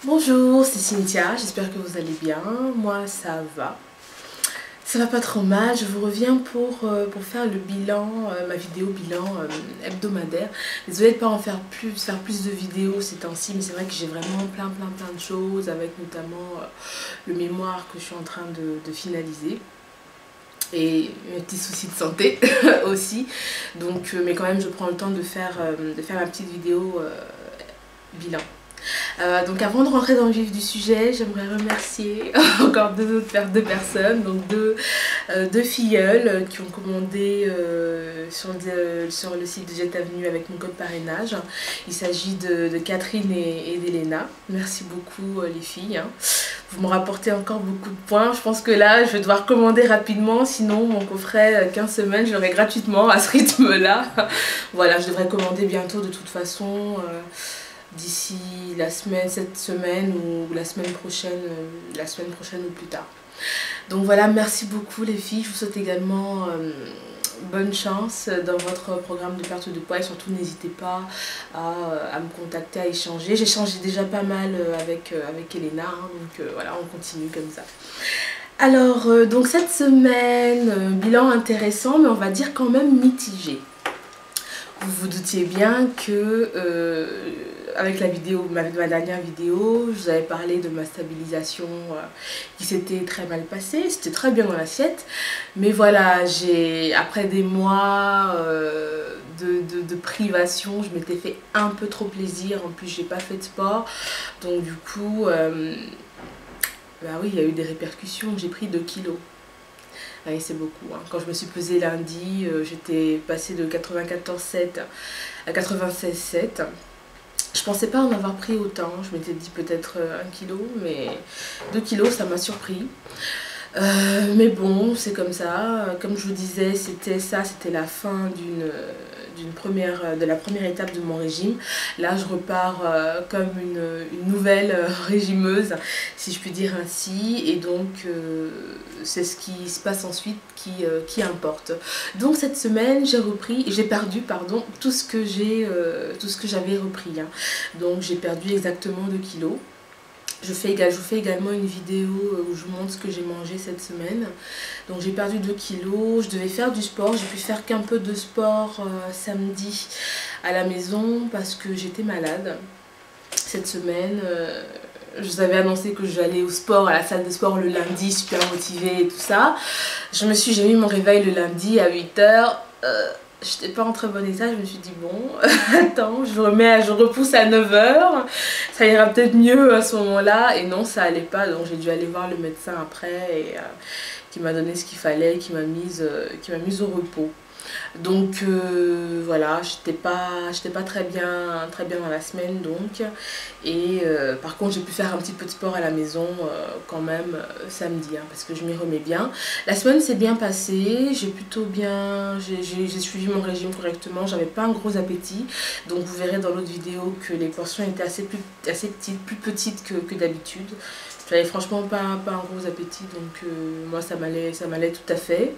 Bonjour, c'est Cynthia, j'espère que vous allez bien. Moi ça va. Ça va pas trop mal, je vous reviens pour faire le bilan, ma vidéo bilan hebdomadaire. Désolée de ne pas en faire plus de vidéos ces temps-ci, mais c'est vrai que j'ai vraiment plein de choses, avec notamment le mémoire que je suis en train de finaliser. Et mes petits soucis de santé aussi. Donc, mais quand même je prends le temps de faire ma petite vidéo bilan. Donc avant de rentrer dans le vif du sujet, j'aimerais remercier encore deux personnes, donc deux filleuls qui ont commandé sur le site de Jet Avenue avec mon code parrainage. Il s'agit de Catherine et d'Elena. Merci beaucoup les filles. Vous me rapportez encore beaucoup de points. Je pense que là, je vais devoir commander rapidement. Sinon, mon coffret 15 semaines, je l'aurai gratuitement à ce rythme-là. Voilà, je devrais commander bientôt de toute façon. D'ici cette semaine ou la semaine prochaine ou plus tard. Donc voilà, merci beaucoup les filles. Je vous souhaite également bonne chance dans votre programme de perte de poids et surtout n'hésitez pas à me contacter, à échanger. J'ai échangé déjà pas mal avec Elena, donc voilà, on continue comme ça. Alors, donc cette semaine, bilan intéressant, mais on va dire quand même mitigé. Vous vous doutiez bien que avec la vidéo, ma dernière vidéo, je vous avais parlé de ma stabilisation qui s'était très mal passée. C'était très bien dans l'assiette, mais voilà, après des mois de privation, je m'étais fait un peu trop plaisir. En plus, j'ai pas fait de sport, donc du coup, bah oui, il y a eu des répercussions. J'ai pris 2 kilos. Oui, c'est beaucoup. Quand je me suis pesée lundi, j'étais passée de 94,7 à 96,7. Je pensais pas en avoir pris autant. Je m'étais dit peut-être 1 kilo, mais 2 kilos, ça m'a surpris. Mais bon, c'est comme ça. Comme je vous disais, c'était la fin de la première étape de mon régime. Là, je repars comme une nouvelle régimeuse, si je puis dire ainsi. Et donc, c'est ce qui se passe ensuite qui importe. Donc, cette semaine, j'ai perdu, pardon, tout ce que j'avais repris. Donc, j'ai perdu exactement 2 kilos. Je vous fais également une vidéo où je vous montre ce que j'ai mangé cette semaine. Donc j'ai perdu 2 kilos, je devais faire du sport, j'ai pu faire qu'un peu de sport samedi à la maison parce que j'étais malade. Cette semaine, je vous avais annoncé que j'allais au sport, à la salle de sport le lundi, super motivée et tout ça. J'ai mis mon réveil le lundi à 8 h. J'étais pas en très bon état, je me suis dit bon, attends, je repousse à 9 h, ça ira peut-être mieux à ce moment-là. Et non, ça allait pas, donc j'ai dû aller voir le médecin après et qui m'a donné ce qu'il fallait, qui m'a mise au repos. Donc voilà, j'étais pas très bien dans la semaine donc. Et par contre j'ai pu faire un petit peu de sport à la maison quand même samedi parce que je m'y remets bien. La semaine s'est bien passée, j'ai suivi mon régime correctement, j'avais pas un gros appétit. Donc vous verrez dans l'autre vidéo que les portions étaient plus petites que d'habitude. J'avais franchement pas un gros appétit, donc moi ça m'allait tout à fait.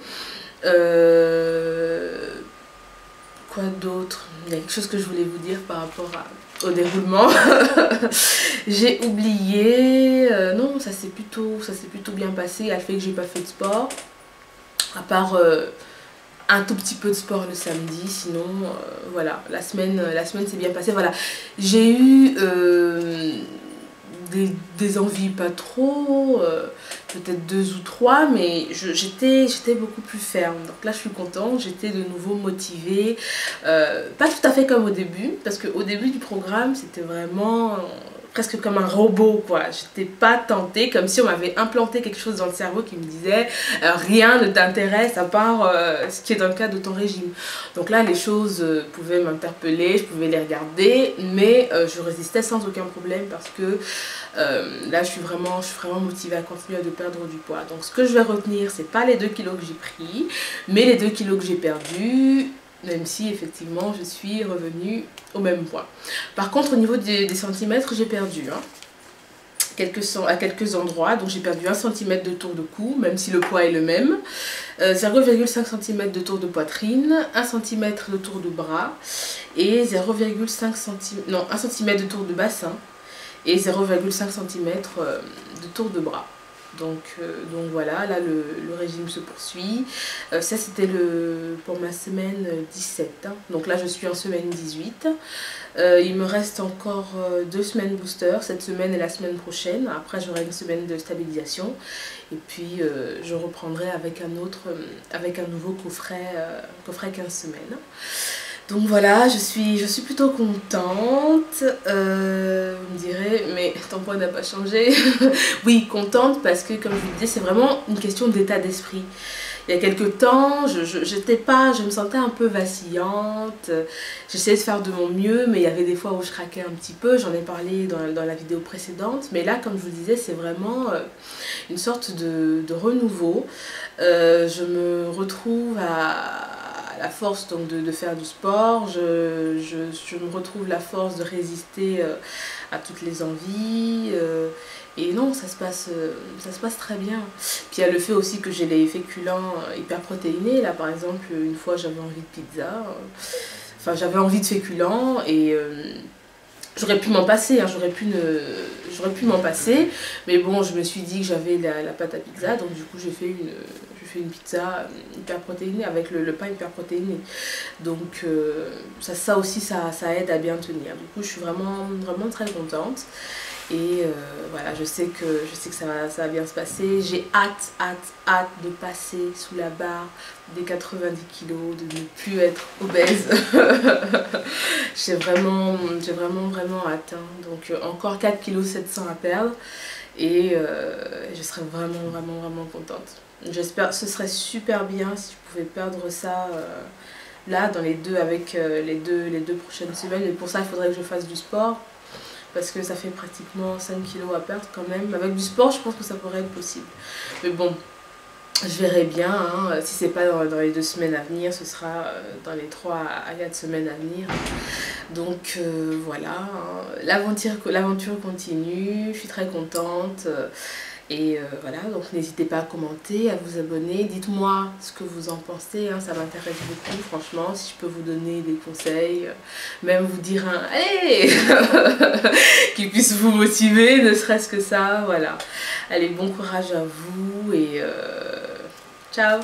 Quoi d'autre? Il y a quelque chose que je voulais vous dire par rapport au déroulement. J'ai oublié. Non, ça s'est plutôt bien passé. Elle fait que j'ai pas fait de sport. À part un tout petit peu de sport le samedi. Sinon, voilà, la semaine s'est bien passée. Voilà, j'ai eu des envies pas trop, peut-être 2 ou 3, mais j'étais beaucoup plus ferme. Donc là je suis contente, j'étais de nouveau motivée, pas tout à fait comme au début, parce qu'au début du programme c'était vraiment presque comme un robot quoi. J'étais pas tentée, comme si on m'avait implanté quelque chose dans le cerveau qui me disait rien ne t'intéresse à part ce qui est dans le cadre de ton régime. Donc là les choses pouvaient m'interpeller, je pouvais les regarder, mais je résistais sans aucun problème parce que là je suis vraiment motivée à continuer de perdre du poids. Donc ce que je vais retenir, c'est pas les 2 kilos que j'ai pris, mais les 2 kilos que j'ai perdus, même si effectivement je suis revenue au même poids. Par contre au niveau des centimètres, j'ai perdu à quelques endroits. Donc j'ai perdu 1 cm de tour de cou, même si le poids est le même, 0,5 cm de tour de poitrine, 1 cm de tour de bras et 0,5 cm, non, 1 cm de tour de bassin et 0,5 cm de tour de bras. Donc voilà, là le régime se poursuit. Ça c'était pour ma semaine 17. Hein. Donc là je suis en semaine 18. Il me reste encore 2 semaines booster, cette semaine et la semaine prochaine. Après j'aurai une semaine de stabilisation. Et puis je reprendrai avec avec un nouveau coffret 15 semaines. Donc voilà, je suis plutôt contente. Vous me direz, mais ton poids n'a pas changé. Oui, contente parce que, comme je vous le disais, c'est vraiment une question d'état d'esprit. Il y a quelques temps, je me sentais un peu vacillante. J'essayais de faire de mon mieux, mais il y avait des fois où je craquais un petit peu. J'en ai parlé dans la vidéo précédente. Mais là, comme je vous disais, c'est vraiment une sorte de renouveau. Je me retrouve à la force donc de faire du sport, je me retrouve la force de résister à toutes les envies, et non, ça se passe très bien. Puis il y a le fait aussi que j'ai les féculents hyper protéinés. Là par exemple, une fois j'avais envie de pizza, enfin j'avais envie de féculents et j'aurais pu m'en passer, hein, j'aurais pu m'en passer, mais bon, je me suis dit que j'avais la pâte à pizza, donc du coup j'ai fait une pizza hyper protéinée avec le pain hyper protéiné. Donc ça aussi, ça aide à bien tenir. Du coup, je suis vraiment très contente. Et voilà, je sais que ça va bien se passer. J'ai hâte de passer sous la barre des 90 kilos, de ne plus être obèse. J'ai vraiment hâte. Hein. Donc encore 4,7 kg à perdre. Et je serais vraiment contente. J'espère, ce serait super bien si je pouvais perdre ça là, dans les deux prochaines semaines. Et pour ça, il faudrait que je fasse du sport. Parce que ça fait pratiquement 5 kilos à perdre quand même. Avec du sport, je pense que ça pourrait être possible. Mais bon, je verrai bien. Hein. Si c'est pas dans les 2 semaines à venir, ce sera dans les 3 à 4 semaines à venir. Donc voilà, hein. L'aventure continue. Je suis très contente. Et voilà, donc n'hésitez pas à commenter, à vous abonner. Dites-moi ce que vous en pensez, hein, ça m'intéresse beaucoup, franchement. Si je peux vous donner des conseils, même vous dire un « Allez !» qui puisse vous motiver, ne serait-ce que ça, voilà. Allez, bon courage à vous et ciao.